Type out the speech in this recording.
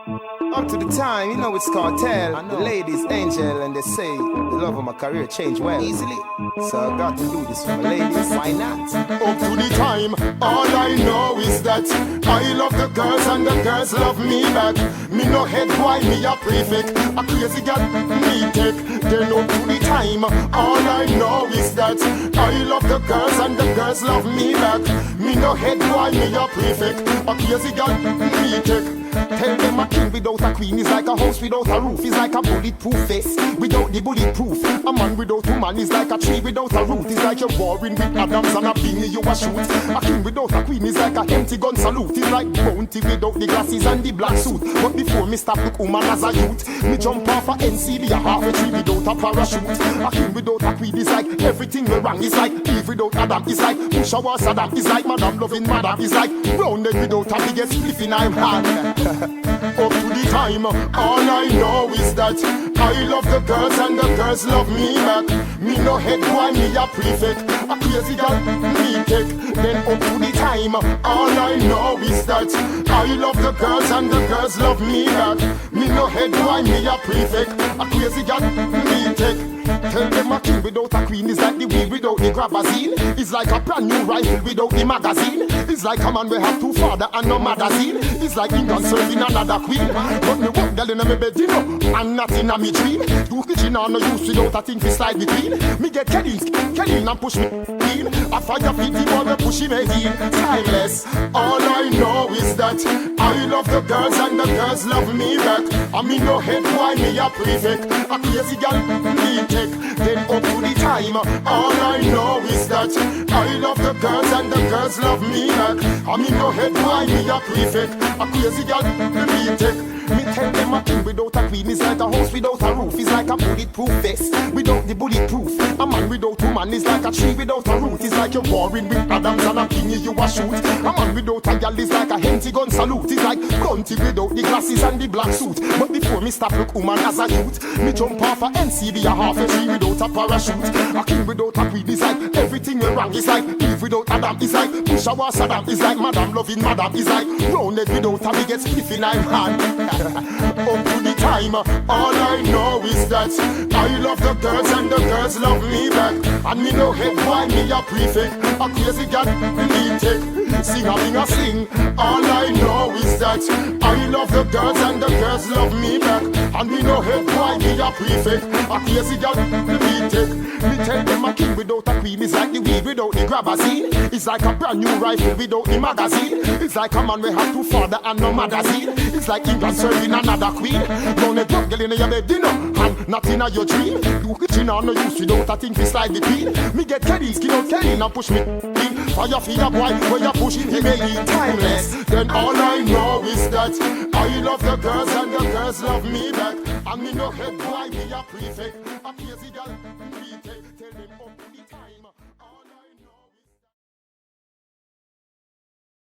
Up to the time, you know it's Kartel, the ladies angel, and they say the love of my career changed well easily. So I got to do this for my ladies, why not? Up to the time, all I know is that I love the girls and the girls love me back. Me no head boy, me a prefect, a crazy girl, me take. Then up to the time, all I know is that I love the girls and the girls love me back. Me no head boy, me a prefect, a crazy girl, me take. Tell them a king without a queen is like a house without a roof, is like a bulletproof vest without the bulletproof. A man without a man is like a tree without a root, is like you're warring with Adams and a bingy you a shoot. A king without a queen is like a empty gun salute, is like bounty without the glasses and the black suit. But before me stop look woman as a youth, me jump off a NCB a half a tree without a parachute. A king without a queen is like everything we wrong, is like Eve without Adam, is like push our Saddam, is like Madam loving Madam, is like rounded without a biggest spliff in I'm hand. Up to the time, all I know is that I love the girls and the girls love me back. Me no head boy, me a prefect, a crazy girl, me take. Then up to the time, all I know is that I love the girls and the girls love me back. Me no head boy, me a prefect, a crazy girl, me take. Tell them a king without a queen is like the weed without the grabazine. It's like a brand new rifle without the magazine. It's like a man we have two father and no magazine. It's like England serving another queen. But me walk girl in my bed, you know, and not in a me dream. Do kitchen on no use without a thing to slide between. Me get Kelly and push me in. A fire fit the boy me push him in. Timeless. All I know is that I love the girls and the girls love me back. I me no head boy, me a prefect, a crazy girl, me take. Then up to the time, all I know is that I love the girls and the girls love me back. I me no head boy, me a prefect, a crazy girl, me take. Me tell them a king without a queen is like a house without a roof, is like a bulletproof vest without the bulletproof. A man without a man is like a tree without a root, is like you're warring with Adams and a king you a shoot. A man without a gal is like a empty gun salute, is like bounty without the glasses and the black suit. But before me stop look woman as a youth, me jump off a NCB a half a tree without a parachute. A king without a queen is like everything we wrong, is like Eve without Adam, is like push our Saddam, is like Madam loving Madam, is like rounded without a biggest spliff in I'm hand. Up to the time, all I know is that I love the girls and the girls love me back. And me no head boy, me a prefect, a crazy girl, me take. Sing a sing, all I know is that I love the girls and the girls love me back. And me no head boy, me a prefect, a crazy girl, me take. Me tell them a king without a queen is like the weed without the grabazine. It's like a brand new rifle without the magazine. It's like a man we have two father and no magazine. It's like England serving another queen. Don't let drop girl in your bed, you know, and not in your dream. You kitchen on no use without a thing to slide between. Me get Kelly, skin out Kelly and push me in. Fire for your boy, where you push it, he may be timeless. Then all I know is that I love the girls and the girls love me back. And me no head boy, me a prefect, a crazy girl, me take.